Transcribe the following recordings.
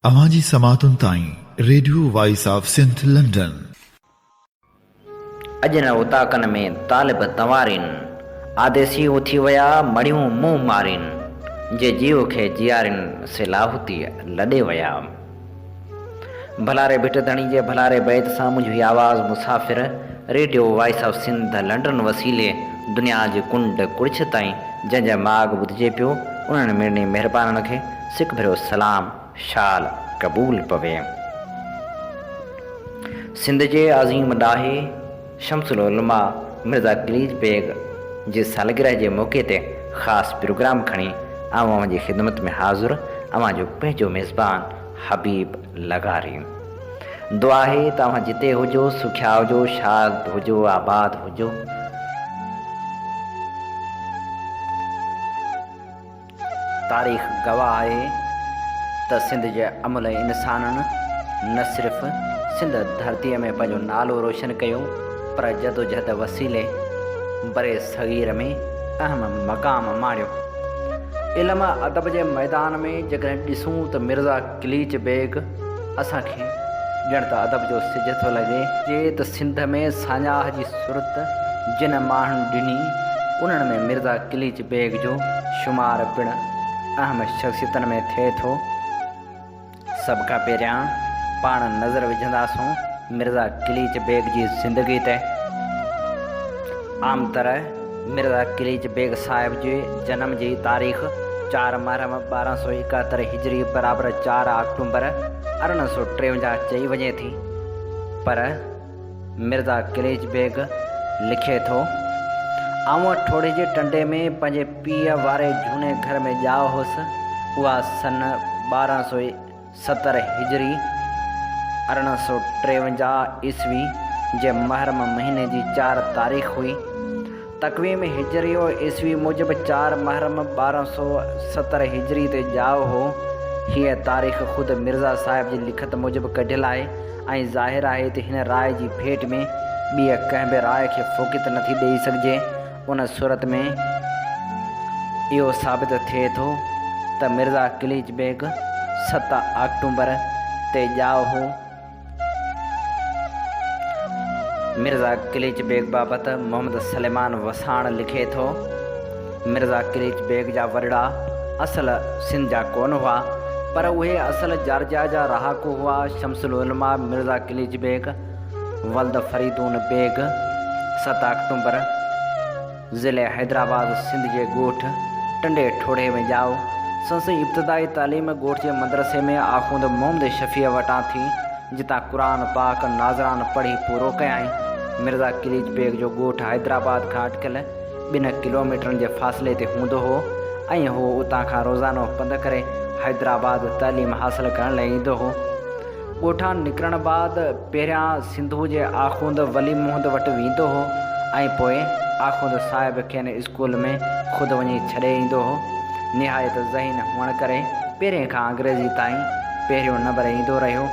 अवांजी समातुन ताईं radio voice of Sindh London. अजन उताकन में तालिब तवारिन आदेसी उथी वया मड़ियूं मुंह मारिन जे जीव खे जियारिन से लाहुती लॾे वया। भलारे भिट धणी जे भलारे बैत सां मुंहिंजी आवाज़ मुसाफ़िर radio voice of Sindh London वसीले दुनिया जे कुंड कुड़िछ ताईं जंहिंजा माग ॿुधिजे पियो उन्हनि मिड़नी महिरबाननि खे सिक भरियो सलाम शाल क़बूल पवे। सिंध जे अज़ीम ॾाहे शमसुल उलमा मिर्ज़ा क़लीज बेग जी सालगिरह जे मौक़े ते ख़ासि प्रोग्राम खणी अवां जी ख़िदमत में हाज़ुर अवां जो पंहिंजो मेज़बान हबीब लगारी। दुआ आहे तव्हां जिते हुजो सुखिया हुजो शाद हुजो आबाद हुजो। तारीख़ गवाह आहे त सिंध जे अमल इंसाननि न सिर्फ़ु सिंध धरतीअ में पंहिंजो नालो रोशन कयो पर जदोजहद वसीले बरे सग़ीर में अहम मक़ाम माणियो। इल्म अदब जे मैदान में जेकॾहिं ॾिसूं त मिर्ज़ा क़लीज बेग असांखे ॼण त अदब जो सिज थो लॻे जे त सिंध में साञाह जी सूरत जिन माण्हुनि ॾिनी उन्हनि में मिर्ज़ा क़लीज बेग जो शुमार पिणु अहम शख़्सियतनि में थिए थो। सभ खां पहिरियां पाण नज़र विझंदासूं मिर्ज़ा क़लीज बेग जी ज़िंदगी ते। आम तरह मिर्ज़ा क़लीज बेग साहिब जे जनम जी तारीख़ 4 मुहर्रम 1271 हिजरी बराबरि 4 अक्टूबर 1853 चई वञे थी, पर मिर्ज़ा क़लीज बेग लिखे थो आऊं ठोड़े जे टंडे में पंहिंजे पीउ वारे झूने घर में ॼाओ हुअसि। उहा सन 1270 हिजरी 1853 ईस्वी जे मुहर्रम महीने जी 4 तारीख़ हुई। तक़वीम हिजरियो ईस्वी मूजिबि 4 मुहर्रम 1270 हिजरी ते ॼाओ हो। हीअ तारीख़ ख़ुदि मिर्ज़ा साहिब जी लिखत मूजिबि कढियल आहे ऐं ज़ाहिर आहे त हिन राय जी भेट में ॿिए कंहिं बि राय खे फ़ोक़ित नथी ॾेई सघिजे। उन सूरत में इहो साबित थिए थो त मिर्ज़ा क़लीज बेग 7 अक्टूबर ते ॼाओ हो। मिर्ज़ा क़लीज बेग बाबति मोहम्मद सलेमान वसाण लिखे थो मिर्ज़ा क़लीज बेग जा वरड़ा असल सिंध जा कोन हुआ पर उहे असल जारजा जा रहाकू हुआ। शमसुल उलमा मिर्ज़ा क़लीज बेग वल्द फरीदून बेग 7 अक्टूबर ज़िले हैदराबाद सिंध जे ॻोठ टंडे ठोड़े में ॼाओ। संसद इब्तिदाई तालीम ॻोठ जे मदरसे में आख़ुंद मोहम्मद शफ़ीअ वटां थी, जितां क़ुरान पाक नाज़रान पढ़ी पूरो कयाईं। मिर्ज़ा क़लीज बेग जो ॻोठ हैदराबाद खां अटकियल 2 किलोमीटरनि जे फ़ासिले ते हूंदो हो ऐं हू उतां खां रोज़ानो पंधु करे हैदराबाद तालीम हासिल करण लाइ ईंदो हो। ॻोठां निकिरण बाद पहिरियां सिंधू जे आख़ुंद वली मुहम्मद वटि वेंदो हो ऐं पोइ आख़ुंद साहिब खेनि स्कूल में ख़ुदि वञी छॾे ईंदो हो। निहायत ज़हीन हुअण करे पहिरें खां अंग्रेज़ी ताईं पहिरियों नंबर ईंदो रहियो।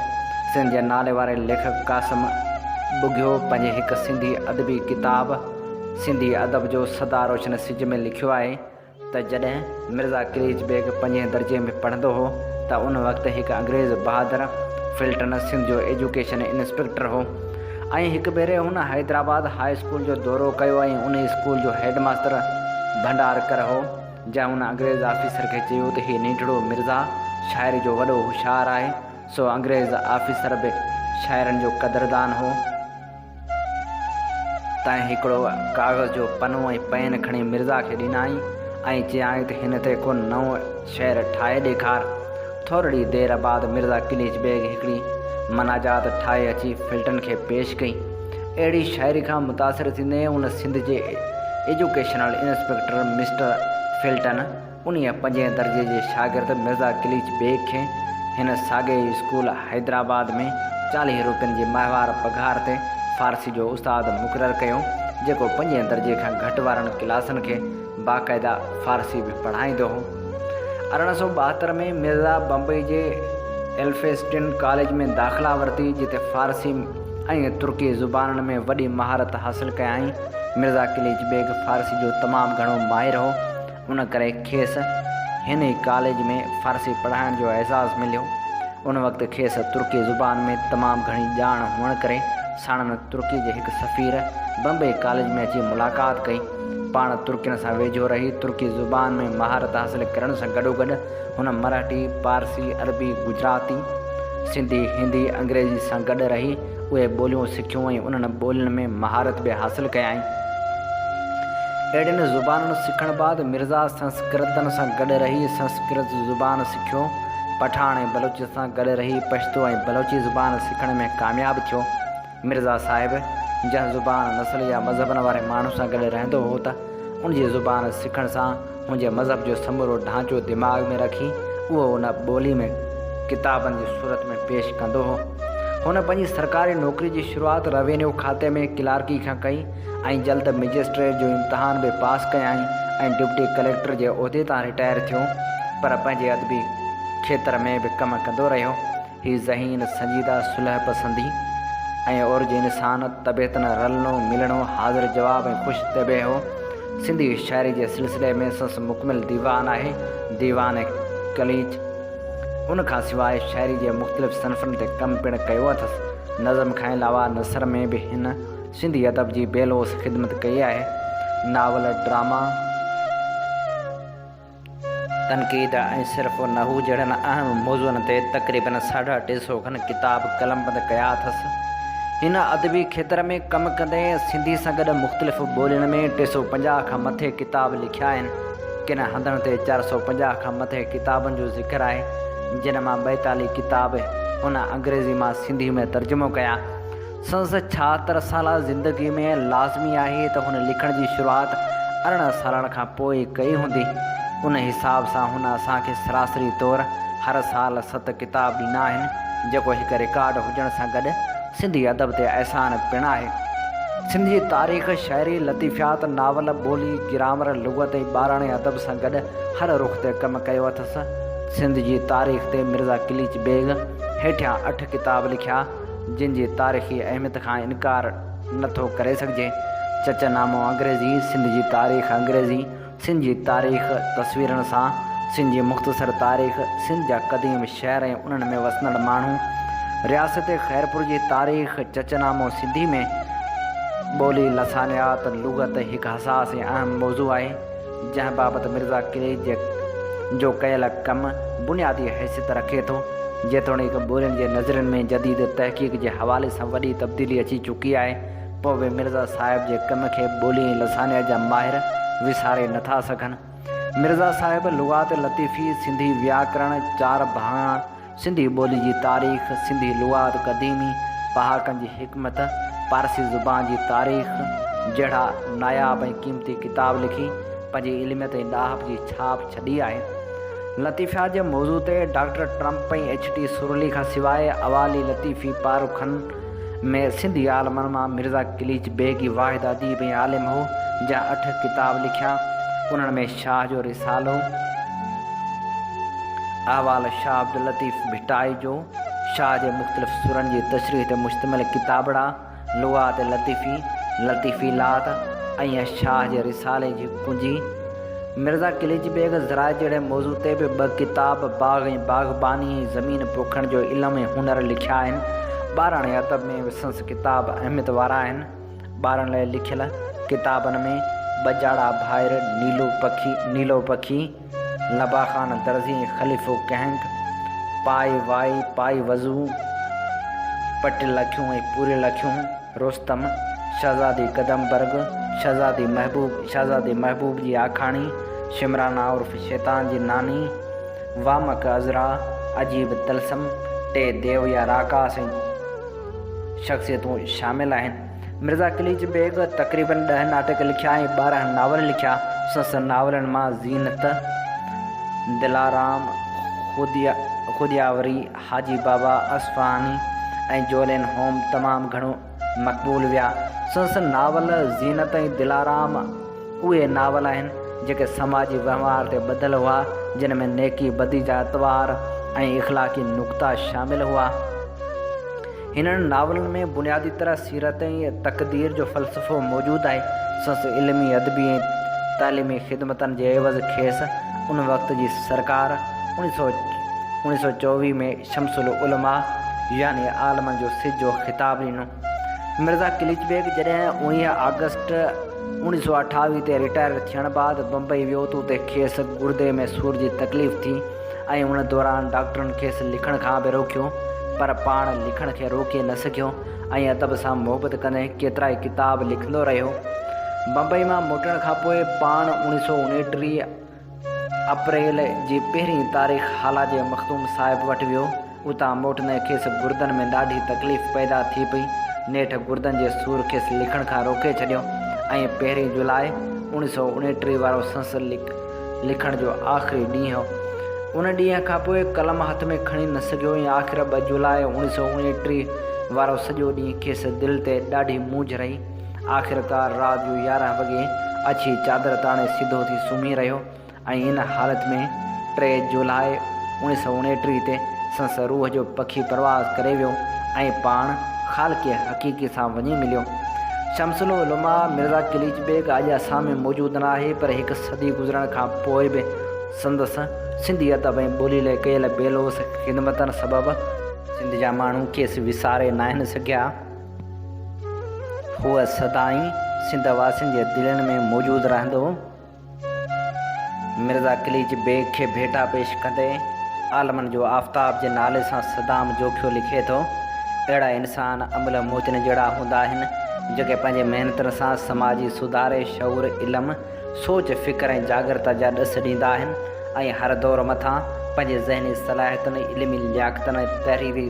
सिंध जे नाले वारे लेखक कासिम बुघियो पंहिंजे हिकु सिंधी अदबी किताब सिंधी अदब जो सदा रोशन सिज में लिखियो आहे त जॾहिं मिर्ज़ा क़लीज बेग 5 दर्जे में पढ़ंदो हो त उन वक़्तु हिकु अंग्रेज़ बहादुर फिल्टन सिंध जो एजुकेशन इंस्पेक्टर हो ऐं हिकु भेरे हुन हैदराबाद हाई स्कूल जो दौरो कयो ऐं उन स्कूल जो हेडमास्टर भंडारकर हो, जंहिं हुन अंग्रेज़ ऑफिसर खे चयो त हीउ नंढिड़ो मिर्ज़ा शाइरी जो वॾो होशियारु आहे। सो अंग्रेज़ ऑफिसर बि शाइरनि जो क़दरदान हो। तंहिं हिकिड़ो कागज़ जो पनो ऐं पेन खणी मिर्ज़ा खे ॾिनाई ऐं चयाईं त हिन ते को नओं शेर ठाहे ॾेखार। थोरी देरि बाद मिर्ज़ा क़लीज बेग हिकिड़ी मनाजात ठाहे अची फिल्टन खे पेश कई। अहिड़ी शाइरी खां मुतासिर थींदे उन सिंध जे एजुकेशनल इंस्पेक्टर मिस्टर फिल्टन उन 5 दर्जे जे शागिर्द मिर्ज़ा क़लीज बेग खे हिन साॻे स्कूल हैदराबाद में 40 रुपयनि जे माहवार पघार ते फ़ारसी जो उस्ताद मुक़ररु कयो, जेको 5 दर्जे खां घटि वारनि क्लासनि खे बाक़ाइदा फ़ारसी बि पढ़ाईंदो हो। 1872 में मिर्ज़ा बम्बई जे एल्फिंस्टन कॉलेज में दाख़िला वरिती, जिते फ़ारसी ऐं तुर्की ज़ुबाननि में वॾी महारत हासिल कयाईं। मिर्ज़ा क़लीज बेग फ़ारसी जो तमामु घणो माहिर हो, उन करे खेसि हिन ई कॉलेज में फ़ारसी पढ़ाइण जो एज़ाज़ु मिलियो। उन वक़्तु खेसि तुर्की ज़ुबान में तमामु घणी ॼाण हुअण करे साणनि तुर्की जे हिकु सफ़ीर बम्बई कॉलेज में अची मुलाक़ात कई। पाण तुर्कियुनि सां वेझो रही तुर्की ज़ुबान में महारत हासिल करण सां गॾोगॾु हुन मराठी, पारसी, अरबी, गुजराती, सिंधी, हिंदी, अंग्रेज़ी सां गॾु रही उहे ॿोलियूं सिखियूं ऐं उन्हनि ॿोलियुनि में महारत बि हासिल कयाई। अहिड़ियुनि ज़ुबानुनि सिखण बाद मिर्ज़ा संस्कृतनि सां गॾु रही संस्कृत ज़ुबान सिखियो। पठान ऐं बलोच सां गॾु रही पश्तो ऐं बलोची ज़ुबान सिखण में कामयाबु थियो। मिर्ज़ा साहिब जंहिं ज़ुबान नस्ल या मज़हबनि वारे माण्हू सां गॾु रहंदो हो त उनजी ज़ुबान सिखण सां मुंहिंजे मज़हब जो समूरो ढांचो दिमाग़ में रखी उहो उन ॿोली में किताबनि जी सूरत में पेश कंदो हो। हुन पंहिंजी सरकारी नौकरी जी शुरूआति रेवेन्यू खाते में क्लार्की खां कई ऐं जल्द मजिस्ट्रेट जो इम्तिहान बि पास कयाई ऐं डिप्टी कलेक्टर जे उहिदे तां रिटायर थियो, पर पंहिंजे अदबी खेत्र में बि कमु कंदो रहियो। हीउ ज़हीन, संजीदा, सुलह पसंदी ऐं औरज इंसान, तबियतनि रलणो मिलणो, हाज़िर जवाब ऐं ख़ुशि तबे हो। सिंधी शाइरी जे सिलसिले में संस मुकमिल दीवान आहे, दीवान कलीज। उन खां सवाइ शाइरी जे मुख़्तलिफ़ सनफ़नि ते कमु पिणु कयो अथसि। नज़म खां अलावा नसर में बि हिन सिंधी अदब जी बेलोस ख़िदमत कई आहे। नावल, ड्रामा, तनक़ीद ऐं सिर्फ़ु नहू जहिड़नि अहम मौज़ुअनि ते तक़रीबन 350 खनि किताब कलमबंद कया अथसि। हिन अदबी खेत्र में कमु कंदे सिंधी सां गॾु मुख़्तलिफ़ ॿोलियुनि में 350 खां मथे किताब लिखिया आहिनि। किन हंधनि ते 450 खां मथे किताबनि जो ज़िक्र आहे, जिन मां 42 किताब उन अंग्रेज़ी मां सिंधी में तर्जुमो कया। संस 76 साला ज़िंदगी में लाज़मी आहे त हुन लिखण जी शुरूआति 18 सालनि खां पोइ कई हूंदी। उन हिसाब सां हुन असांखे सरासरी तौरु हर साल 7 किताब ॾिना आहिनि, जेको हिकु रिकॉर्ड हुजण सां गॾु सिंधी अदब ते अहसान पिणु आहे। सिंधी तारीख़, शाइरी, लतीफ़ियात, नावल, ॿोली, ग्रामर, लुग़त ऐं ॿाराणे अदब सां गॾु हर रुख़ ते कमु कयो अथसि। सिंध जी तारीख़ ते मिर्ज़ा किलीच बेग हेठियां 8 किताब लिखिया, जिन जी तारीख़ी अहमियत खां इनकार नथो करे सघिजे। चचनामो अंग्रेज़ी, सिंध जी तारीख़ अंग्रेज़ी, सिंध जी तारीख़ तस्वीरनि सां, सिंध जी मुख़्तसर तारीख़, सिंध जा क़दीम शहर ऐं उन्हनि में वसंदड़ माण्हू, रियासत खैरपुर जी तारीख़, चचनामो सिंधी में, ॿोली, लसानियात, लुग़त हिकु हसास ऐं अहम मौज़ू आहे, जंहिं बाबति मिर्ज़ा किलीच जो कयल कमु बुनियादी हैसियत रखे थो। जेतोणीकि ॿोलियुनि जे नज़रनि में जदीद तहक़ीक़ जे हवाले सां वॾी तब्दीली अची चुकी आहे, पोइ बि मिर्ज़ा साहिब जे कम खे ॿोली ऐं लसानियत जा माहिर विसारे नथा सघनि। मिर्ज़ा साहिब लुग़ात लतीफ़ी, सिंधी व्याकरण, 4 भाङा, सिंधी ॿोली जी तारीख़, सिंधी लुग़ात क़दीमी, पहाकनि जी हिकमत, पारसी ज़ुबान जी तारीख़ जहिड़ा नायाब ऐं क़ीमती किताब लिखी पंहिंजी इल्मियत ऐं ॾाहप जी छाप छॾी आहे। लतीफ़िया जे मौज़ू ते डॉक्टर ट्रंप ऐं H.T. सुरली खां सवाइ अवाली लतीफ़ी पारुखनि में सिंधी आलमनि मां मिर्ज़ा किलीच बेग ई वाहिद अदीब ऐं आलिम हो, जंहिं 8 किताब लिखिया। उन्हनि में शाह जो रिसालो, अहवाल शाह अब्दुल लतीफ़ भिटाई जो, शाह जे मुख़्तलिफ़ सुरनि जी तशरीह ते मुश्तमिल किताबड़ा, लुग़ात लतीफ़ी, लतीफ़ीलात ऐं शाह जे रिसाले जी कुंजी। मिर्ज़ा किलीच बेग ज़राए जहिड़े मौज़ू ते बि 2 किताब, बाग़ ऐं बाग़बानी ऐं ज़मीन पोखण जो इल्मु ऐं हुनर लिखिया आहिनि। ॿाराणे अदब में संस किताब अहमियत वारा आहिनि। ॿारनि लाइ लिखियल किताबनि में बजाड़ा भाइर, नीलो पखी, लबाखान दर्ज़ी ऐं ख़लीफ़ो कहंग, पाई वाई, पाई वज़ू, पट लखियूं ऐं पूरे लखियूं, रोस्तम, शहज़ादी कदमबर्ग, शहज़ादी महबूब जी आखाणी, शिमराना उर्फ़ शैतान जी नानी, वामक अज़रा, अजीब तलसम, 3 देव या राकास ऐं शख़्सियतूं शामिल आहिनि। मिर्ज़ा किलीच बेग तक़रीबन 10 नाटक लिखिया ऐं 12 नावल लिखिया। संस नावलनि मां ज़ीनत, दिलाराम, खुदियावरी, हाजी बाबा असफ़हानी ऐं जोलेन होम तमामु घणो मक़बूल विया। संस नावल ज़ीनत ऐं दिलाराम उहे नावल आहिनि जेके समाजी वहिंवार ते ॿधल हुआ, जिन में नेकी, बदी जा अतवार ऐं इख़लाक़ी नुक़्ता शामिल हुआ। हिननि नावलनि में बुनियादी तरह सीरत ऐं तक़दीर जो फ़लसफ़ो मौजूदु आहे। संस इल्मी, अदबी ऐं तालीमी ख़िदमतनि जे एवज़ खेसि उन वक़्त जी सरकार 1924 में शमसुल उलमा यानी आलमनि जो सिजो ख़िताब ॾिनो। मिर्ज़ा किलिच बेग जॾहिं 19 अगस्त 1928 ते रिटायर थियण बाद बम्बई वियो त उते खेसि गुर्दे में सूर जी तकलीफ़ थी ऐं उन दौरान डॉक्टरनि खेसि लिखण खां बि रोकियो, पर पाण लिखण खे रोके न सघियो ऐं अदब सां मुहबत कंदे केतिरा ई किताब लिखंदो रहियो। बम्बई मां मोटण खां पोइ पाण 1929 अप्रैल जी 1 तारीख़ हाला जे मखदूम साहिब वटि वियो। उतां मोटंदे खेसि गुर्दनि में ॾाढी तकलीफ़ पैदा थी पई। नेठि गुर्दनि जे सूर खेसि लिखण खां रोके छॾियो ऐं 1 जुलाई 1929 वारो संसद लिखण जो आख़िरी ॾींहुं हो। उन ॾींहं खां पोइ कलम हथ में खणी न सघियो ऐं आख़िर 2 जुलाई 1929 वारो सॼो ॾींहुं खेसि दिलि ते ॾाढी मूंझ रही। आख़िरकार राति जो 11 वॻे अछी चादर ताणे सिधो थी सुम्ही रहियो ऐं इन हालत में 3 जुलाई 1929 ते संस रूह जो पखी परवाज़ करे वियो ऐं पाण ख़ालिक़ हक़ीक़ी सां वञी मिलियो। शमसुल उलमा मिर्ज़ा किलिच बेग अॼु असां में मौजूदु न आहे, पर 1 सदी गुज़रण खां पोइ बि संदसि सिंधी अदब ऐं ॿोली लाइ कयल बेलोस ख़िदमतनि सबबि सिंध जा माण्हू खेसि विसारे न आहिनि सघिया। हूअ सदाईं सिंध वासियुनि जे दिलनि में मौजूदु रहंदो। मिर्ज़ा किलिच बेग खे भेटा पेश कंदे आलमनि जो आफ़ताब जे नाले सां सदाम जोखियो लिखे थो। अहिड़ा इंसान अमल मोचन जहिड़ा हूंदा आहिनि जेके पंहिंजे महिनतनि सां समाजी सुधारे, शऊर, इल्मु, सोच, फ़िक्र ऐं जागरता जा ॾस ॾींदा आहिनि ऐं हर दौर मथां पंहिंजे ज़हनी सलाहियतनि, इल्मी लियाक़तनि ऐं तहरीरी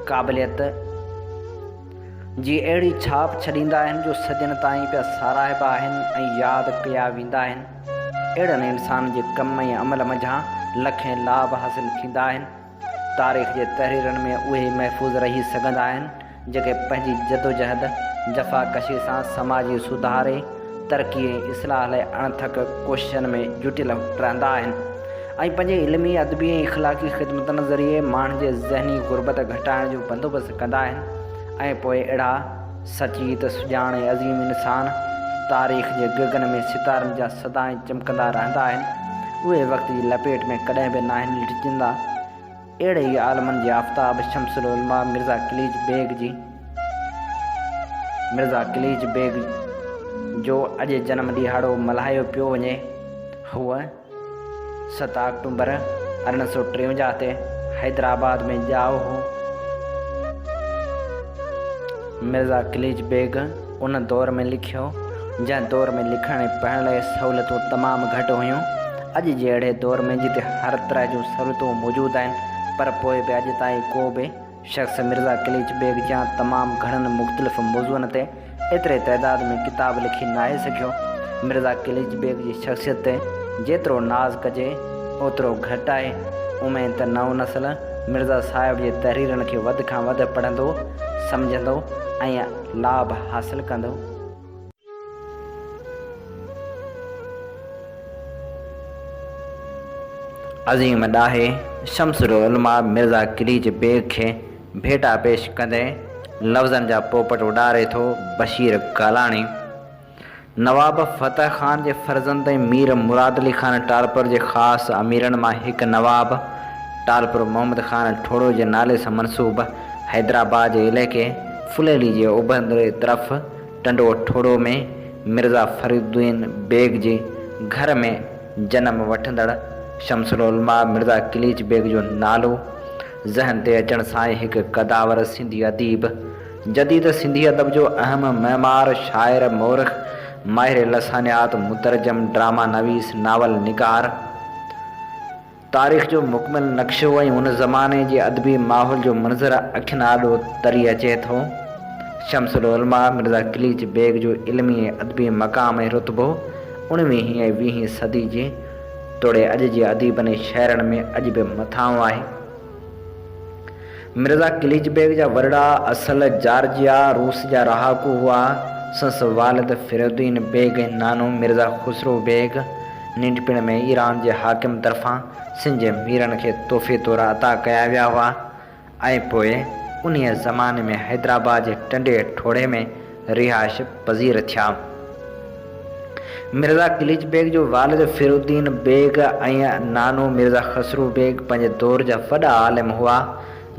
क़ाबिलियत जी अहिड़ी छाप छॾींदा आहिनि जो सदियुनि ताईं पिया साराहिबा आहिनि ऐं यादि कया वेंदा आहिनि। अहिड़नि इंसान जे कम ऐं अमल मंझां लखें लाभ हासिल थींदा आहिनि। तारीख़ जे तहरीरनि में उहे महफ़ूज़ रही सघंदा आहिनि जेके पंहिंजी जदोजहद, जफ़ाकशी सां समाजी सुधारे, तरक़ी ऐं इस्लाह लाइ अणथक कोशिशनि में जुटियल रहंदा आहिनि ऐं पंहिंजे इल्मी, अदबी ऐं इख़लाक़ी ख़िदमतनि ज़रिए माण्हुनि जे ज़हनी गुरबत घटाइण जो बंदोबस्तु कंदा आहिनि ऐं पोइ अहिड़ा सचीत, सुजाण ऐं अज़ीम इंसान तारीख़ जे गगन में सितारनि जा सदाईं चमकंदा रहंदा आहिनि। उहे वक़्त जी लपेट में कॾहिं बि न आहिनि लिटिजंदा। अहिड़े ई आलमनि जे आफ़ताब शमसुल उलमा मिर्ज़ा किलिच बेग जो अॼु जनम ॾिहाड़ो मल्हायो पियो वञे। हूअ 7 अक्टूबर 1853 ते हैदराबाद में ॼाओ हो। मिर्ज़ा किलिच बेग उन दौर में लिखियो जंहिं दौर में लिखण ऐं पढ़ण लाइ सहूलियतूं तमामु घटि हुयूं। अॼु जे अहिड़े दौर में जिते हर तरह जूं सहूलियतूं मौजूदु आहिनि, पर पोइ बि अॼु ताईं को बि शख़्स मिर्ज़ा किलिच बेग जा तमामु घणनि मुख़्तलिफ़ मौज़ूअनि ते एतिरे तइदाद में किताब लिखी न आहे सघियो। मिर्ज़ा किलिच बेग जी शख़्सियत ते जेतिरो नाज़ कजे ओतिरो घटि आहे। उमेद त नओं नस्ल मिर्ज़ा साहिब जे तहरीरनि खे वधि खां वधि पढ़ंदो, सम्झंदो ऐं लाभ हासिल कंदो। अज़ीम ॾाहे शमसुल उलमा मिर्ज़ा किलिच बेग खे भेटा पेश कंदे लफ़्ज़नि जा पोपट उॾारे थो बशीर कालाणी। नवाब फ़तह ख़ान जे फ़र्ज़ंद मीर मुराद अली ख़ान टालपुर जे ख़ासि अमीरनि मां हिकु नवाब टालपुर मोहम्मद ख़ान ठोड़ो जे नाले सां मनसूब हैदराबाद जे इलाइक़े फुलेली जे ओभर तरफ़ टंडो ठोड़ो में मिर्ज़ा फ़रीदुद्दीन बेग जे घर में जनम वठंदड़ शमसुल उलमा मिर्ज़ा किलिच बेग जो नालो ज़हन ते अचण सां ई हिकु क़दावर सिंधी अदीब, जदीद सिंधी अदब जो अहम महमार, शाइर, मोरख़, माहिर लसानियात, मुतरजम, ड्रामा नवीस, नावल निगार, तारीख़ जो मुकमिल नक्शो ऐं उन ज़माने जे अदबी माहौल जो मंज़र अखियुनि आॾो तरी अचे थो। शमसुल उलमा मिर्ज़ा किलिच बेग जो इल्मी ऐं अदबी मक़ाम ऐं रुतबो 19वीं ऐं 20वीं सदी जे तोड़े अॼु जे अदीबनि ऐं शाइरनि में अॼु बि मथां आहे। मिर्ज़ा किलिच बेग जा वरड़ा असल जॉर्जिया रूस जा रहाकू हुआ। संसद वालिद फ़रीदुद्दीन बेग ऐं नानो मिर्ज़ा खुसरो बेग नंढपिण में ईरान जे हाकिम तरफ़ां सिंध जे मीरनि खे तोहफ़े तौरु अता कया विया हुआ ऐं पोइ उन ज़माने में हैदराबाद जे टंडे ठोड़े में रिहाइश पज़ीर थिया। मिर्ज़ा किलिच बेग जो वालिद फ़िरुद्दीन बेग ऐं नानो मिर्ज़ा खसरू बेग पंहिंजे दौर जा वॾा आलिम हुआ,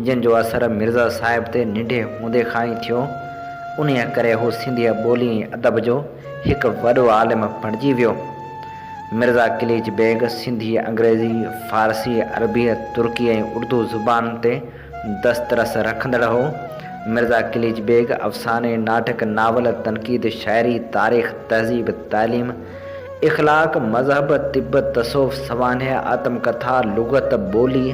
जिन जो असरु मिर्ज़ा साहिब ते नंढे हूंदे खां ई थियो। उन्हीअ करे हू सिंधी ॿोली ऐं अदब जो हिकु वॾो आलिम बणिजी वियो। मिर्ज़ा किलिच बेग सिंधी, अंग्रेज़ी, फ़ारसी, अरबी, तुर्की ऐं उर्दू ज़ुबान ते दस्तरस रखंदड़ हो। मिर्ज़ा किलिच बेग अफ़साने, नाटक, नावल, तनक़ीद, शाइरी, तारीख़, तहज़ीब, तालीम, इख़लाक़, मज़हब, तिब, तसव्वुफ़, सवानह, आत्मकथा, लुग़त, ॿोली,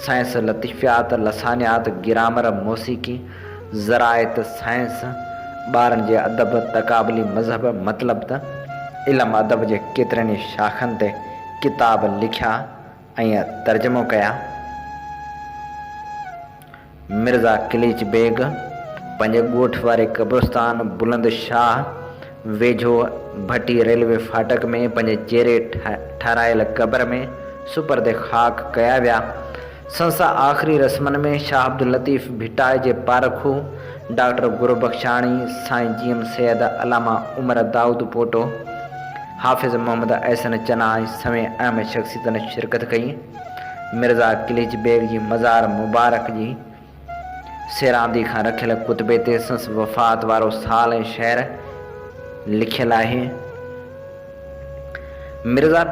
साइंस, लतीफ़ियात, लसानियात, ग्रामर, मौसीक़ी, ज़राइत, साइंस, ॿारनि जे अदब, तक़ाबली मज़हब, मतिलब त इल्मु अदब जे केतिरनि ई शाख़नि ते किताब लिखिया ऐं तर्जुमो कया। मिर्ज़ा किलिच बेग पंहिंजे ॻोठ वारे क़ब्रिस्तान बुलंद शाह वेझो भटी रेलवे फाटक में पंहिंजे चेहरे ठारायल क़बर में सुपर्द ख़ाक कया विया। संसा आख़िरी रस्मनि में शाह अब्दुल लतीफ़ भिटाए जे पारखू, डॉक्टर गुरबख्शाणी, साईं जी एम सैयद, अलामा उमर दाऊद पोटो, हाफ़िज़ मोहम्मद अहसन चना ऐं समें अहम शख़्सियतनि शिरकत कई। मिर्ज़ा किलिच बेग जी मज़ार मुबारक जी सेरांदी खां रखियल कुतबे ते संस वफ़ात वारो साल ऐं शहर लिखियलु आहे। मिर्ज़ा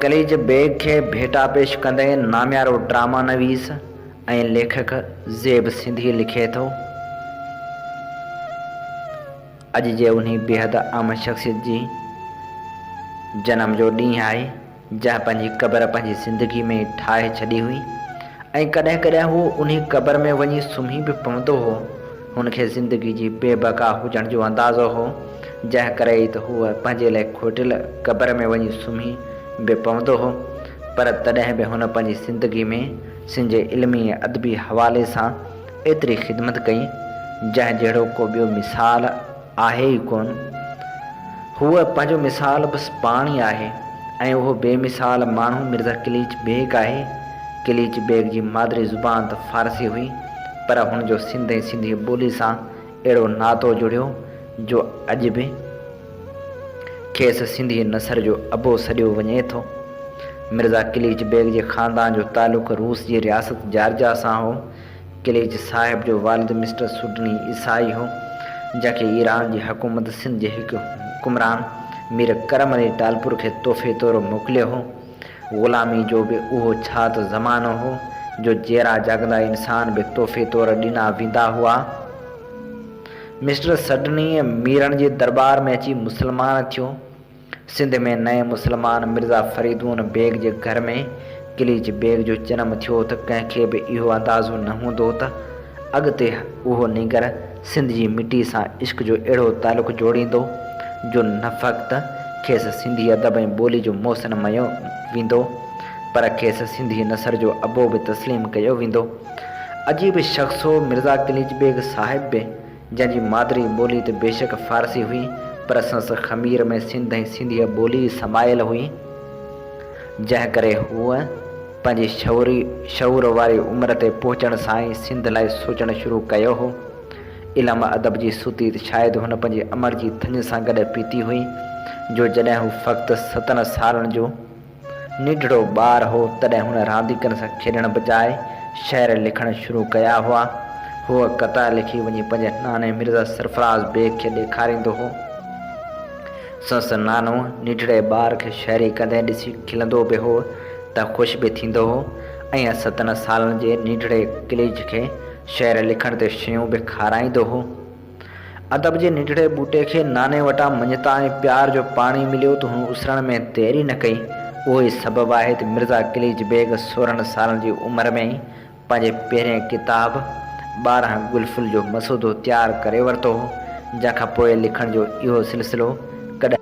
किलिच बेग खे भेटा पेश कंदे नामियारो ड्रामा नवीस ऐं लेखक ज़ेब सिंधी लिखे थो। अॼु जे उन्ही बेहद आम शख़्सियत जी जनम जो ॾींहुं आहे, जंहिं पंहिंजी क़बर पंहिंजी ज़िंदगी में ठाहे छॾी हुई ऐं कॾहिं कॾहिं हू उन्ही क़बर में वञी सुम्ही बि पवंदो हो। हुनखे ज़िंदगी जी बेबका हुजण जो अंदाज़ो हो, जंहिं करे ई त हूअ पंहिंजे लाइ खोटियल क़बर में वञी सुम्ही बि पवंदो हो। पर तॾहिं बि हुन पंहिंजी ज़िंदगी में सिंजे इल्मी ऐं अदबी हवाले सां एतिरी ख़िदमत कई, जंहिं जहिड़ो को ॿियो मिसाल आहे ई कोन। हूअ पंहिंजो मिसाल बसि पाण ई आहे ऐं उहो बेमिसाल माण्हू मिर्ज़ा किलिच बेग आहे। किलिच बेग जी मादरी ज़ुबान त फ़ारसी हुई, पर हुनजो सिंध ऐं सिंधी ॿोली सां अहिड़ो नातो जुड़ियो जो अॼु बि खेसि सिंधी नसर जो अबो सॾियो वञे थो। मिर्ज़ा किलिच बेग जे ख़ानदान जो तालुक़ु रूस जी रियासत जॉर्जिया सां हो। किलिच साहिब जो वालिद मिस्टर सुडनी ईसाई हो, जंहिंखे ईरान जी हुकूमत सिंध जे हिकु हुकुमरान मीर करम अली टालपुर खे तोहफ़े तौरु मोकिलियो हो। ग़ुलामी जो बि उहो छा त ज़मानो हो जो जहिड़ा जाॻंदा इंसान बि तोहफ़े तौरु ॾिना वेंदा हुआ। मिस्टर सडनी मीरनि जे दरबार में अची मुस्लमान थियो। सिंध में नए मुस्लमान मिर्ज़ा फ़रीदून बेग जे घर में किलिच बेग जो जनमु थियो त कंहिंखे बि इहो अंदाज़ो न हूंदो त अॻिते उहो निगर सिंध जी मिटी सां इश्क जो अहिड़ो तालुक़ु जोड़ींदो जो न फ़क़्ति खेसि सिंधी अदब ऐं ॿोली जो मोहसिन मञियो वेंदो, पर खेसि सिंधी नसर जो अबो बि तस्लीम कयो वेंदो। अजीब शख़्स हो मिर्ज़ा किलिच बेग साहिब बि, जंहिंजी मादरी ॿोली त बेशक फ़ारसी हुई, पर संस ख़मीर में सिंध ऐं सिंधी ॿोली समायल हुई, जंहिं करे हूअ पंहिंजी शऊर वारी उमिरि ते पहुचण सां ई सिंध लाइ सोचणु शुरू कयो हो। इल्मु अदब जी सुती त शायदि हुन पंहिंजी अमर जी थञ सां गॾु पीती हुई, जो जॾहिं हू फ़क़्ति 17 सालनि जो निढड़ो ॿार हो, तॾहिं हुन रांदीकनि सां खेॾण बजाए शाइर लिखणु शुरू कया हुआ। हूअ कता लिखी वञी पंहिंजे नाने मिर्ज़ा सरफराज़ बेग खे ॾेखारींदो हो। संस नानो निढड़े ॿार खे शाइरी कंदे ॾिसी खिलंदो बि हो त ख़ुशि बि थींदो हो, ऐं 17 सालनि जे निढड़े किलिच खे शाइर लिखण ते शयूं बि खाराईंदो हो। अदब जे निढड़े ॿूटे खे नाने वटां मञता ऐं प्यार जो पाणी मिलियो त हुन उसरण में देरी न कई। उहो ई सबबु आहे त मिर्ज़ा किलिच बेग 16 सालनि जी उमिरि में ई पंहिंजे पहिरें किताब 12 गुलफुल जो मसूदो तयारु करे वरितो हो, जंहिंखां पोइ लिखण जो इहो सिलसिलो कॾहिं।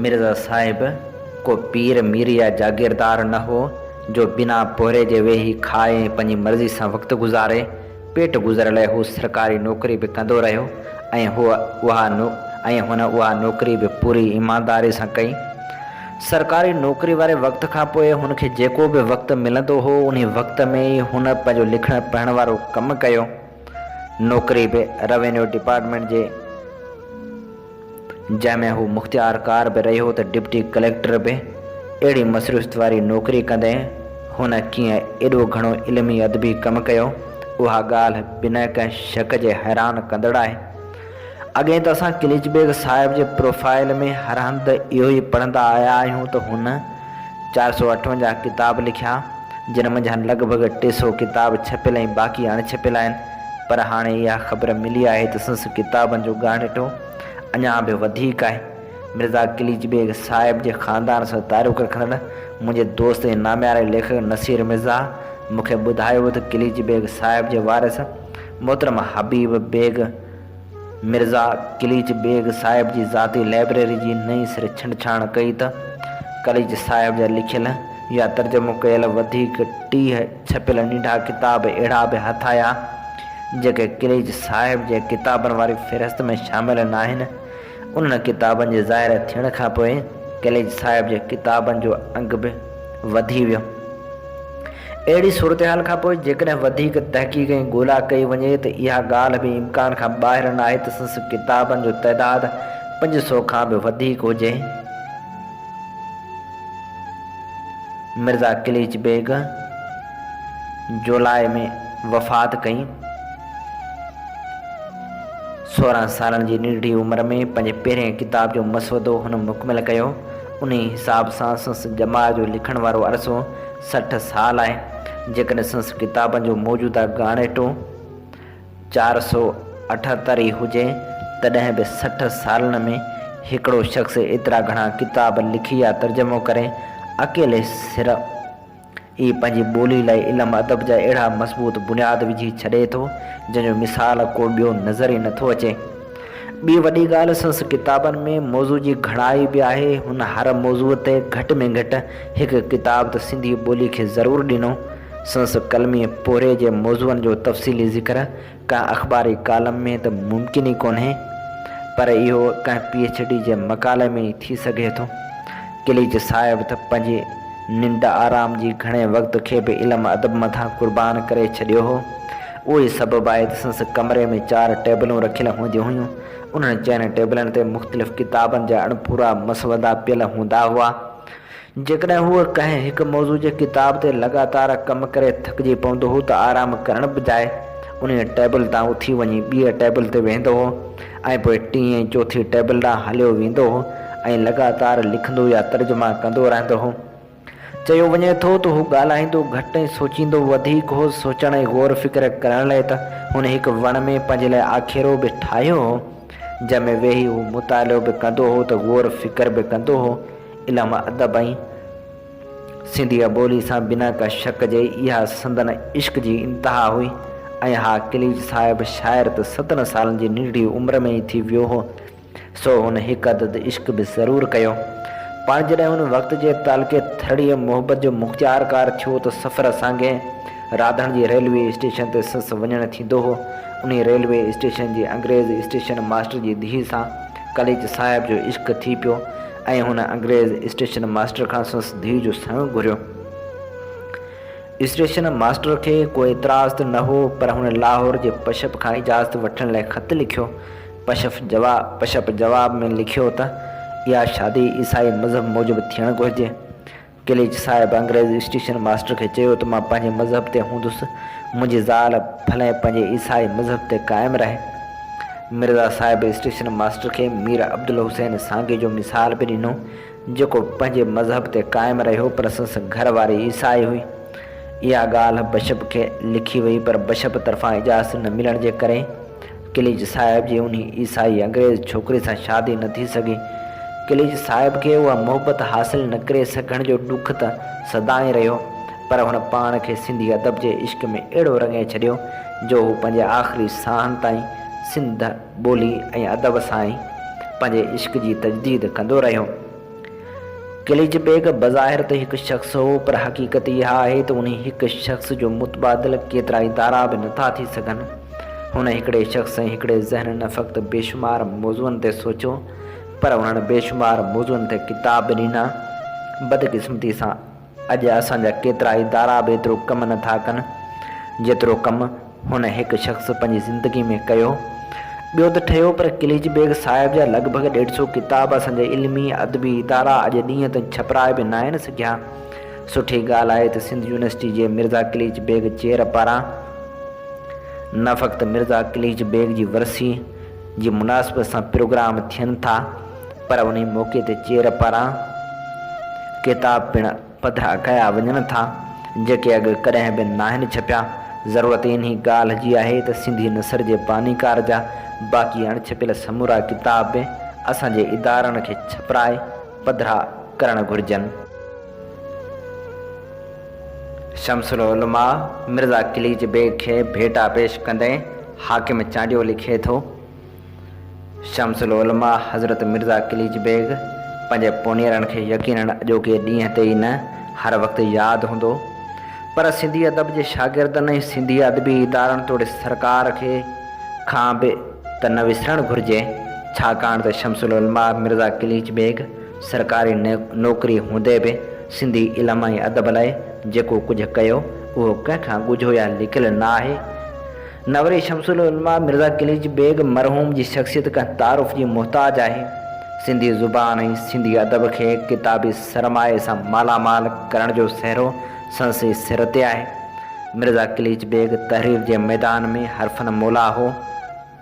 मिर्ज़ा साहिब को पीर मीर या जागीरदार न हो जो बिना पोहरे जे वेही खाए पंहिंजी मर्ज़ी सां वक़्तु गुज़ारे। पेट गुज़र लाइ हू सरकारी नौकरी बि कंदो रहियो ऐं हुन उहा नौकरी बि पूरी ईमानदारी सां कई। सरकारी नौकरी वारे वक़्त खां पोइ हुनखे जेको बि वक़्तु मिलंदो हो, उन वक़्त में ई हुन पंहिंजो लिखण पढ़ण वारो कमु कयो। नौकरी बि रेवेन्यू डिपार्टमेंट जे जंहिंमें हू मुख़्तियारकार बि रहियो त डिप्टी कलेक्टर बि अहिड़ी मसरूफ़ वारी नौकरी कंदे हुन कीअं एॾो घणो इल्मी अदबी कमु कयो, उहा ॻाल्हि बिना कंहिं शक जे हैरान कंदड़ आहे। अॻे त असां किलिच बेग साहिब जे प्रोफाइल में हर हंधि इहो ई पढ़ंदा आया आहियूं त हुन 458 किताब लिखिया, जिन मंझां लॻभॻि 300 किताब छपियल ऐं बाक़ी अणछपियल आहिनि। पर हाणे इहा ख़बर मिली आहे त संस किताबनि जो ॻाढ़िटो अञा बि वधीक आहे। मिर्ज़ा किलिच बेग साहिब जे ख़ानदान सां तारुक़ रखंदड़ मुंहिंजे दोस्त ऐं नाम्यारे लेखक नसीर मिर्ज़ा मूंखे ॿुधायो त किलिच बेग साहिब जे वारिस मोहतरम हबीब बेग मिर्ज़ा किलिच बेग साहिब जी ज़ाती लाइब्रेरी जी नई सिर छंडछाण कई त किलिच साहिब जा लिखियल या तर्जुमो कयल वधीक 30 छपियल नंढा किताब अहिड़ा बि हथ आया जेके किलिच साहिब जे किताबनि वारी फ़हिरिस्त में शामिल न आहिनि। उन्हनि किताबनि जे ज़ाहिर थियण खां पोइ किलिच साहिब जे किताबनि जो अंग बि वधी वियो। अहिड़ी सूरत हाल खां पोइ जेकॾहिं वधीक तहक़ीक़ ऐं ॻोल्हा कई वञे त इहा ॻाल्हि बि इम्कान खां ॿाहिरि न आहे त संस किताबनि जो तइदादु 500 खां बि वधीक हुजे। मिर्ज़ा किलिच बेग जुलाई में वफ़ात कई। 16 सालनि जी नंढी उमिरि में पंहिंजे पहिरें किताब जो मसवदो हुन मुकमिल कयो। उन हिसाब सां संस जमात जो लिखण वारो अरसो 60 साल आहे। जेकॾहिं संस किताबनि जो मौजूदा ॻाढ़िटो 478 हुजे तॾहिं बि 60 सालनि में हिकिड़ो शख़्स एतिरा घणा किताब लिखी या तर्जुमो करे अकेले सिर ई पंहिंजी ॿोली लाइ इल्म अदब जा अहिड़ा मज़बूत बुनियाद विझी छॾे थो जंहिंजो मिसाल को ॿियो नज़र ई नथो अचे। ॿी वॾी ॻाल्हि संस किताबनि में मौज़ू जी घणाई बि आहे। हुन हर मौज़ूअ ते घटि में घटि हिकु किताब त सिंधी ॿोली खे ज़रूरु ॾिनो। संस कलमी पोरे जे मौज़ूअनि जो तफ़सीली ज़िक्र कंहिं अख़बारी कालम में त मुमकिन ई कोन्हे, पर इहो कंहिं PhD जे मकाले में ई थी सघे थो। किलिच साहिब त पंहिंजे निंड आराम जी घणे वक़्त खे बि इल्म अदब मथां क़ुर्बान करे छॾियो हो। उहो ई सबबु आहे त संस कमरे में 4 टेबलूं रखियल हूंदियूं हुयूं। उन्हनि 4 टेबलनि ते मुख़्तलिफ़ किताबनि जा अणपूरा मसवदा पियल हूंदा हुआ। जेकॾहिं हूअ कंहिं हिकु मौज़ू जे किताब ते लॻातार कमु करे थकिजी पवंदो हो त आराम करण बजाए उन टेबल तां उथी वञी ॿिए टेबल ते वेंदो हो ऐं पोइ 3 ऐं 4 टेबल ॾांहुं हलियो वेंदो हो ऐं लॻातार लिखंदो या तर्जुमा कंदो रहंदो हो। चयो वञे थो त हू ॻाल्हाईंदो घटि ऐं सोचींदो वधीक हो। सोचण ऐं गौर फ़िक्र करण लाइ त हुन हिकु वण में पंहिंजे लाइ आखेरो बि ठाहियो हो, जंहिंमें वेही हू मुतालो बि कंदो हो त गौर फ़िक्र बि कंदो हो। इल्म अदब ऐं सिंधी ॿोली सां बिना का शक जे इहा संदन इश्क जी इंतिहा हुई। ऐं हा, किलिच साहिब शाइर त 17 सालनि जी नंढी उमिरि में ई थी वियो हो, सो हुन हिकु अदद इश्क बि ज़रूरु कयो। पाण जॾहिं हुन वक़्त जे तालिक़े थड़ीअ मोहबत जो मुख़्तियारकार थियो त सफ़र सांगे राधण जी रेलवे स्टेशन ते संस वञणु थींदो हो। उन रेलवे स्टेशन जी अंग्रेज़ स्टेशन मास्टर जी धीउ सां किलिच साहिब जो इश्क थी पियो ऐं हुन अंग्रेज़ स्टेशन मास्टर खां संस धीउ जो संग घुरियो। स्टेशन मास्टर खे कोई एतिराज़ त न हो, पर हुन लाहौर जे पशप खां इजाज़त वठण लाइ ख़त लिखियो। पशप जवाब में लिखियो त इहा शादी ईसाई मज़हब मूजिबि थियणु घुरिजे। किलिच साहिब अंग्रेज़ स्टेशन मास्टर खे चयो त मां पंहिंजे मज़हब ते हूंदुसि, मुंहिंजी ज़ाल भले पंहिंजे ईसाई मज़हब ते क़ाइमु रहे। मिर्ज़ा साहिब स्टेशन मास्टर खे मीर अब्दुल हुसैन सांगे जो मिसाल बि ॾिनो, जेको पंहिंजे मज़हब ते क़ाइमु रहियो पर संस घर वारी ईसाई हुई। इहा ॻाल्हि बशप खे लिखी वई, पर बशप तरफ़ां इजाज़त न मिलण जे करे किलिच साहिब जी उन ईसाई अंग्रेज़ छोकिरे सां शादी न थी सघी। किलिच साहिब खे उहा मोहबत हासिल न करे सघण जो ॾुख त सदाईं रहियो, पर हुन पाण खे सिंधी अदब जे इश्क में अहिड़ो रंगे छॾियो जो हू पंहिंजे आख़िरी साहनि ताईं सिंध ॿोली ऐं अदब सां ई पंहिंजे इश्क जी तजदीद कंदो रहियो। किलिच बेग बज़ाहिर त हिकु शख़्स हो, पर हक़ीक़त इहा आहे त उन हिकु शख़्स जो मुतबादिल केतिरा ई दारा बि नथा थी सघनि। हुन हिकिड़े शख़्स ऐं हिकिड़े ज़हन न फ़क़्ति बेशुमार मौज़ूअनि ते सोचियो, पर हुननि बेशुमार मौज़ूअनि ते किताब ॾिना। बदकिस्मती सां अॼु असांजा केतिरा ई दारा बि एतिरो कमु नथा कनि जेतिरो कमु हुन हिकु शख़्स पंहिंजी ज़िंदगी में कयो। ॿियो त ठहियो, पर क़िलच बेग साहिब जा लॻभॻि 150 किताब असांजे इल्मी अदबी इदारा अॼु ॾींहं ताईं छपराए बि न आहिनि सघिया। सुठी ॻाल्हि आहे त सिंध यूनिवर्सिटी जे मिर्ज़ा क़िलच बेग चेयर पारां न फ़क़्ति मिर्ज़ा क़िलच बेग जी वरसी जी मुनासिबत सां प्रोग्राम थियनि था, पर उन मौक़े ते चेयर पारां किताब पिणु पधिरा कया वञनि था जेके अॻु कॾहिं बि न आहिनि छपिया। ज़रूरत इन ॻाल्हि जी आहे त सिंधी नसर जे बानीकार जा बाक़ी अणछपियल समूरा किताब बि असांजे इदारनि खे छपराए पधिरा करणु घुरिजनि। शमसुल उलमा मिर्ज़ा क़िलच बेग खे भेटा पेश कंदे हाकिम चांडियो लिखे थो, शमसुल उलमा हज़रत मिर्ज़ा क़िलच बेग पंहिंजे पोनीरनि खे यकीनन अॼोके ॾींहं ते ई न हर वक़्तु यादि हूंदो, पर सिंधी अदब जे शागिर्दनि ऐं सिंधी अदबी इदारनि तोड़े सरकार खे खां बि त न विसरणु घुरिजे, छाकाणि त शमसुल उलमा मिर्ज़ा क़िलच बेग सरकारी नौकरी हूंदे बि सिंधी इल्म ऐं अदब लाइ जेको कुझु कयो उहो कंहिंखां ॻुझो या लिकियलु न आहे। न वरी शमसुल उलमा मिर्ज़ा क़िलच बेग मरहूम जी शख़्सियत खां तारुफ़ जी मुहताज आहे। सिंधी ज़ुबान ऐं सिंधी अदब खे किताबी सरमाए सां मालामाल करण जो सहरो संसी सिर ते आहे। मिर्ज़ा क़िलच बेग तहरीर जे मैदान में हरफन मौला हो।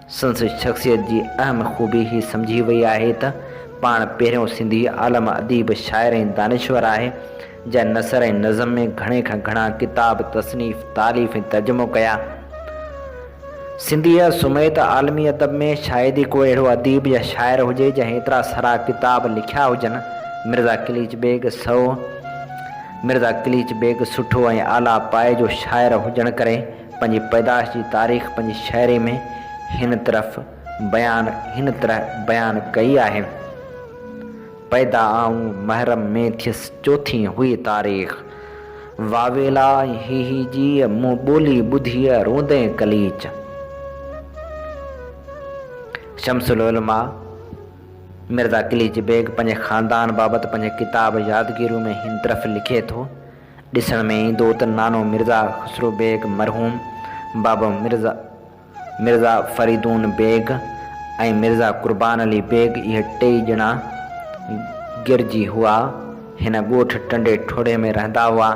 संसी शख़्सियत जी अहम ख़ूबी ही सम्झी वई आहे त पाण पहिरियों सिंधी आलम अदीब शाइर ऐं दानिश्वर आहे जंहिं नसर ऐं नज़म में घणे खां घणा किताब तसनीफ़ तालीफ़ ऐं तर्जुमो कया। सिंधी सुमेत आलमी अदब में शायदि को अहिड़ो अदीब या शाइर हुजे जंहिं एतिरा सारा किताब लिखिया हुजनि। मिर्ज़ा क़िलच बेग सुठो ऐं आला पाए जो शाइर हुजण करे पंहिंजी पैदाश जी तारीख़ पंहिंजी शाइरी में हिन तरह बयान कई आहे। पैदा आऊं महरम में थियसि चौथी हुई तारीख़, वावेला ही जी मूं ॿोली ॿुधी रोंदे क़िलच। शमसुल उलमा मिर्ज़ा क़िलच बेग पंहिंजे ख़ानदान बाबति पंहिंजे किताब यादगिरियूं में हिन तरफ़ लिखे थो, ॾिसण में ईंदो त नानो मिर्ज़ा ख़ुसरो बेग मरहूम, बाबा मिर्ज़ा फ़रीदून बेग ऐं मिर्ज़ा क़ुर्बान अली बेग इहे टेई ॼणा गिरजी हुआ। हिन ॻोठ टंडे ठोड़े में रहंदा हुआ।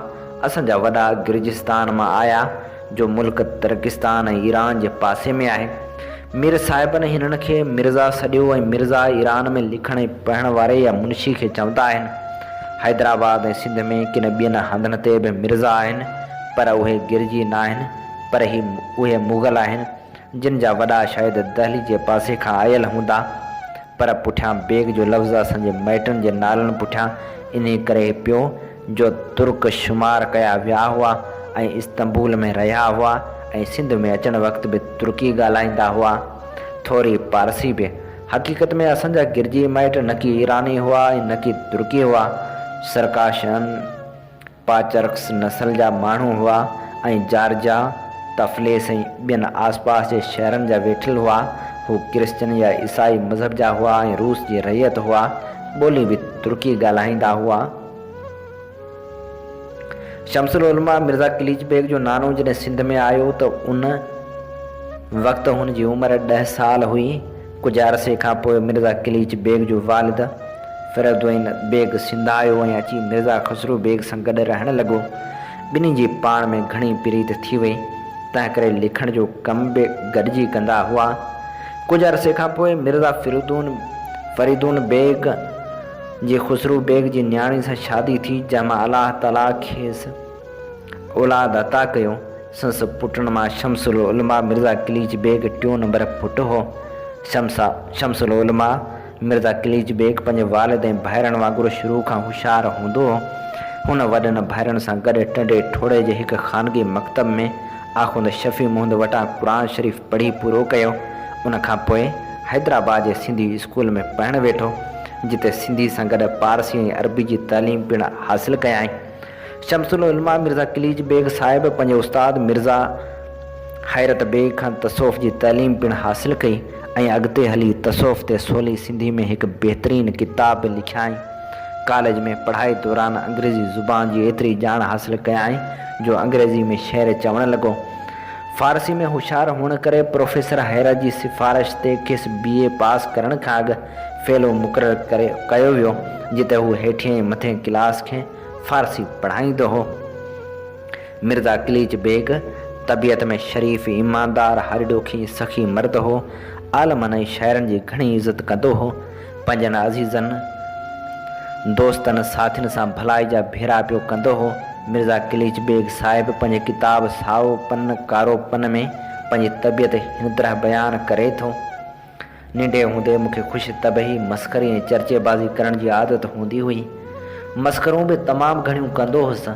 असांजा वॾा गिर्जिस्तान मां आया जो मुल्क तर्किस्तान ऐं ईरान जे पासे में आहे। मीर साहिबनि हिननि खे मिर्ज़ा सॾियो ऐं मिर्ज़ा ईरान में लिखण ऐं पढ़ण वारे या मुंशी खे चवंदा आहिनि। हैदराबाद ऐं सिंध में किन ॿियनि हंधनि ते बि मिर्ज़ा आहिनि, पर उहे गिरजी न आहिनि, पर उहे मुग़ल आहिनि जिन जा वॾा शायदि दहली जे पासे खां आयल हूंदा, पर पुठियां बेग जो लफ़्ज़ असांजे माइटनि जे नालनि पुठियां इन करे पियो जो तुर्क शुमार कया विया हुआ ऐं इस्तंबुल में रहिया हुआ ऐं सिंध में अचण वक़्तु बि तुर्की ॻाल्हाईंदा हुआ, थोरी पारसी बि। हक़ीक़त में असांजा गिरजी माइट न की ईरानी हुआ ऐं न की तुर्की हुआ, सरकाशन पाचर्क्स नस्ल जा माण्हू हुआ ऐं जार्जा तफ़लेस ऐं ॿियनि आसपास जे शहरनि जा वेठल हुआ। हू क्रिश्चन या ईसाई मज़हब जा हुआ ऐं रूस जी रहियत हुआ, ॿोली बि तुर्की ॻाल्हाईंदा हुआ। शमसुल उलमा मिर्ज़ा क़िलच बेग जो नानो जॾहिं सिंध में आयो त उन वक़्तु हुन जी उमिरि 10 साल हुई। कुझु अरसे खां पोइ मिर्ज़ा क़िलच बेग जो वालिद फ़रीदुद्दीन बेग सिंध आयो ऐं अची मिर्ज़ा ख़ुसरो बेग सां गॾु रहणु लॻो। ॿिन्ही जी पाण में घणी प्रीत थी वई, तंहिं करे लिखण जो कम बि गॾिजी कंदा हुआ। कुझु अरसे खां पोइ मिर्ज़ा फ़रीदून बेग जी ख़ुसरो बेग जी न्याणी सां शादी थी, जंहिंमां अलाह ताला खेसि औलाद अता कयो। संस पुटनि मां शमसुल उलमा मिर्ज़ा क़िलच बेग 2 नंबर पुटु हो। शमसुल उलमा मिर्ज़ा क़िलच बेग पंहिंजे वालिद ऐं भाइरनि वांगुरु शुरू खां होशियारु हूंदो हो। हुन वॾनि भाइरनि सां गॾु टंडे ठोड़े जे हिकु ख़ानगी मकतब में आख़ुंद शफ़ी मुहम्मद वटां क़ुरान शरीफ़ पढ़ी पूरो कयो। उनखां पोइ हैदराबाद जे सिंधी स्कूल में पढ़णु वेठो, जिते सिंधी सां गॾु पारसी ऐं अरबी जी तालीम पिणु हासिलु कयाई। शमसुल उलमा मिर्ज़ा क़िलच बेग साहिब पंहिंजे उस्ताद मिर्ज़ा हैरत बेग खां तसौफ़ जी तालीम पिणु हासिलु कई ऐं अॻिते हली तसौफ़ ते सवली सिंधी में हिकु बहितरीनु किताब लिखियाई। कॉलेज में पढ़ाई दौरान अंग्रेज़ी ज़ुबान जी एतिरी ॼाण हासिलु कयाई जो अंग्रेज़ी में शेर चवणु लॻो। फारसी में होशियार हुअण करे प्रोफेसर हैरत जी सिफारिश ते खेसि BA पास करण खां अॻु फेलो मुक़ररु कयो वियो, जिते हू हेठिएं मथे क्लास खे फारसी पढ़ाईंदो हो। मिर्ज़ा क़िलीच बेग तबियत में शरीफ़, ईमानदार, हर ॾोखी सखी मर्द हो। आलमनि ऐं शाइरनि जी घणी इज़त कंदो हो। पंहिंजनि अज़ीज़नि, दोस्तनि, साथियुनि सां भलाई जा भेरा पियो कंदो हो। मिर्ज़ा क़िलीच बेग साहिब पंहिंजे किताब साओ पन कारो पन में पंहिंजी तबियत हिन तरह बयानु करे थो। नंढे हूंदे मूंखे ख़ुशि तबही मस्करी ऐं चर्चेबाज़ी करण जी आदत हूंदी हुई। मस्करूं बि तमामु घणियूं कंदो हुउसि,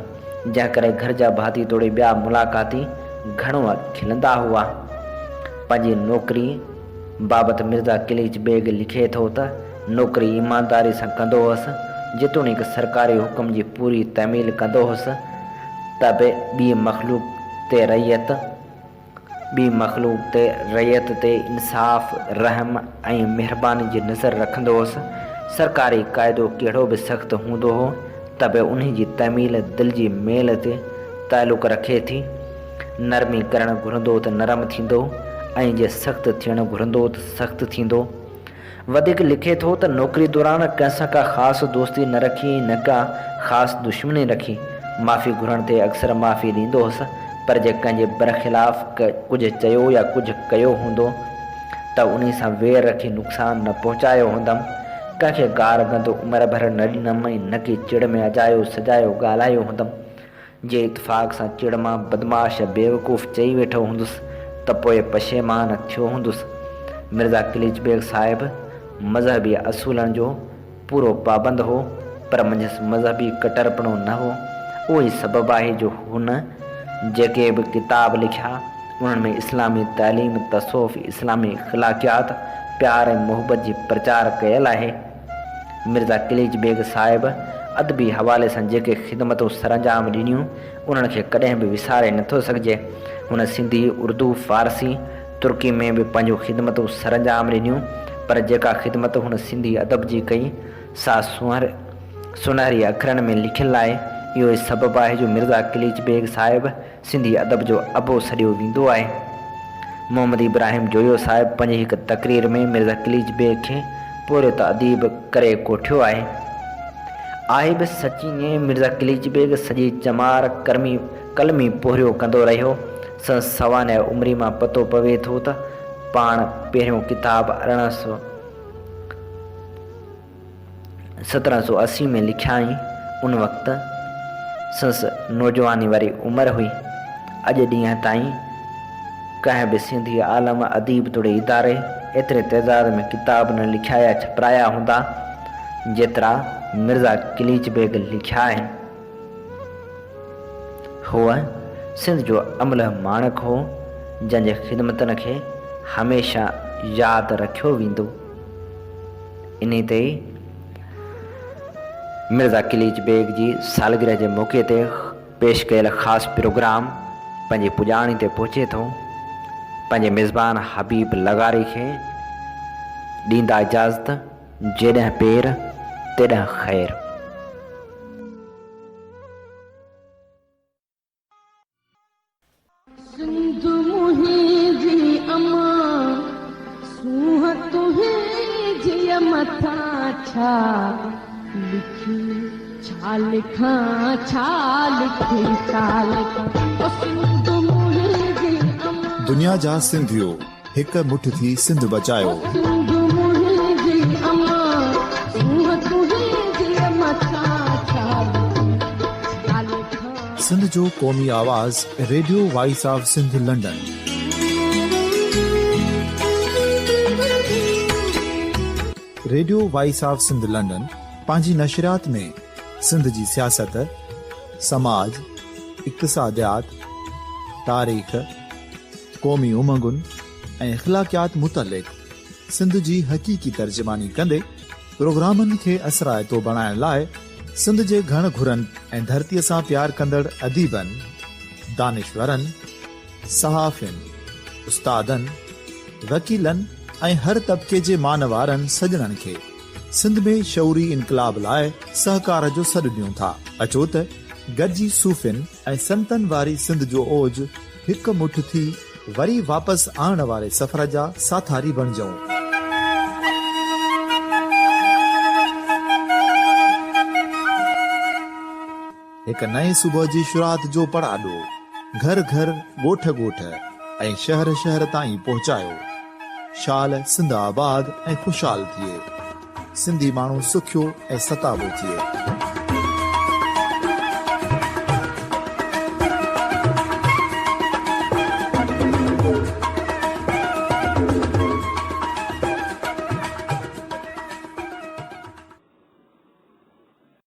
जंहिं करे घर जा भाती तोड़े ॿिया मुलाक़ाती घणो खिलंदा हुआ। पंहिंजी नौकरी बाबति मिर्ज़ा क़िलीच बेग लिखे थो त नौकरी ईमानदारी सां कंदो हुअसि, जेतोणीकि सरकारी हुकुम जी पूरी तमील कंदो हुउसि, त बि ॿी मख़लूक़ ते रैयत ते इंसाफ़, रहम ऐं महिरबानी जी नज़र रखंदो हुउसि। सरकारी क़ाइदो कहिड़ो बि सख़्तु हूंदो हो त बि उन जी तमील दिलि जी मेल ते तालुक़ रखे थी। नरमी करणु घुरंदो त नरम थींदो ऐं जे सख़्तु थियणु घुरंदो त सख़्तु थींदो। वधीक लिखे थो त नौकरी दौरान कंहिंसां का ख़ासि दोस्ती न रखी, न का ख़ासि दुश्मनी रखी। माफ़ी घुरण ते अक्सर माफ़ी ॾींदो हुउसि, पर जे कंहिंजे बरख़िलाफ़ कुझु चयो या कुझु कयो हूंदो त उन सां वेर रखी नुक़सानु न पहुचायो हूंदमि। कंहिंखे गार गंद उमिरि भर न ॾिनमि, न की चिड़ में अजायो सजायो ॻाल्हायो हूंदमि। जे इतफ़ाक़ सां चिड़ मां बदमाश बेवकूफ़ चई वेठो हूंदुसि त पोइ पशेमान थियो हूंदुसि। मिर्ज़ा क़िलीच बेग साहिब मज़हबी असूलनि जो पूरो पाबंद हो, पर मंझंसि मज़हबी कटरपणो न हो। उहो ई सबबु आहे जो हुन जेके बि किताब लिखिया उन्हनि में इस्लामी तालीम, तसौफ़, इस्लामी अख़लाक़ियात, प्यार ऐं मुहबत जी प्रचार कयल आहे। मिर्ज़ा क़िलीच बेग साहिब अदबी हवाले सां जेके ख़िदमतूं सरंजाम ॾिनियूं उन्हनि खे कॾहिं बि विसारे नथो सघिजे। हुन सिंधी, उर्दू, फ़ारसी, तुर्की में बि पंहिंजूं ख़िदमतूं सरंजाम ॾिनियूं, पर जेका ख़िदमत हुन सिंधी अदब जी कई सा सुनहरी अखरनि में लिखियलु आहे। इहो ई सबबु आहे जो मिर्ज़ा क़िलीच बेग साहिब सिंधी अदब जो अबो सॾियो वेंदो आहे। मोहम्मद इब्राहिम जोयो साहिब पंहिंजी हिकु तक़रीर में मिर्ज़ा क़िलीच बेग खे पूरो त अदीब करे कोठियो आहे बि सची ईअं। मिर्ज़ा क़िलीच बेग सॼी चमार कलमी पोरियो कंदो रहियो। सवाने उमिरि मां पतो पवे थो त पाण पहिरियों किताब 1780 में लिखियाई। उन वक़्तु संस नौजवानी वारी उमिरि हुई। अॼु ॾींहं ताईं कंहिं बि सिंधी आलम, अदीब तोड़े इदारे एतिरे तइदाद में किताब न लिखिया या छपराया हूंदा जेतिरा मिर्ज़ा क़िलीच बेग लिखिया आहिनि। हूअ सिंध जो अमल माणक हो, जंहिंजे ख़िदमतनि खे हमेशह यादि रखियो वेंदो। इन ते मिर्ज़ा क़िलीच बेग जी सालगिरह जे मौक़े ते पेश कयल ख़ासि प्रोग्राम पंहिंजी पुॼाणी ते पहुचे थो। पंहिंजे मेज़बान हबीब लगारी खे ॾींदा इजाज़त। जेॾहिं पेर तेॾहिं ख़ैर। सिंध मुंहिंजी अमा सूंह तुंहिंजी मथां छा लिखी, छा लिखां छा लिखी, छा लिखां। सिंध मुंहिंजी अमा, दुनिया जा सिंधियो हिक मुठ थी सिंध बचायो। सिंध मुंहिंजी अमा सूंह तुंहिंजी मथां छा लिखी, छा लिखां। सिंध जो क़ौमी आवाज़ radio voice of Sindh London. Radio voice of Sindh London पंहिंजी नशरियात में सिंध जी सियासत, समाज, इक़्तिसादियात, तारीख़, क़ौमी उमंगुनि ऐं अख़लाक़ियात मुतलिक़ सिंध जी हक़ीक़ी तर्जुमानी कंदे प्रोग्रामनि खे असराइतो बणाइण लाइ सिंध जे घण घुरनि ऐं धरतीअ सां प्यार कंदड़ अदीबनि, दानिशवरनि, सहाफ़ियुनि, उस्तादनि, वकीलनि ऐं हर तबिके जे मानवारनि सजणनि खे सिंध में शऊरी इनकलाब लाइ सहकार जो सॾु ॾियूं था। अचो त गॾिजी सूफ़ियुनि ऐं संतनि वारी सिंध जो ओज हिकु मुठ थी वरी वापसि आणण वारे सफ़र जा साथारी बणिजऊं। हिक नए सुबुह जी शुरूआत जो पड़ाॾो घर घर ॻोठ ॻोठ ऐं शहर शहर ताईं पहुचायो। शाल सिंध आबाद ऐं ख़ुशहाल थिए। सिंधी माण्हू सुखियो ऐं सताबो थिए।